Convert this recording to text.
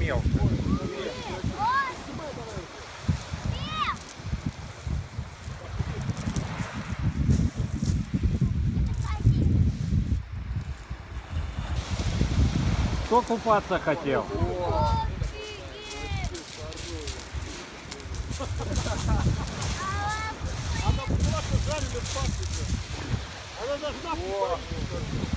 умел. Кто купаться хотел? Она была жареная в паспорте. Она должна быть.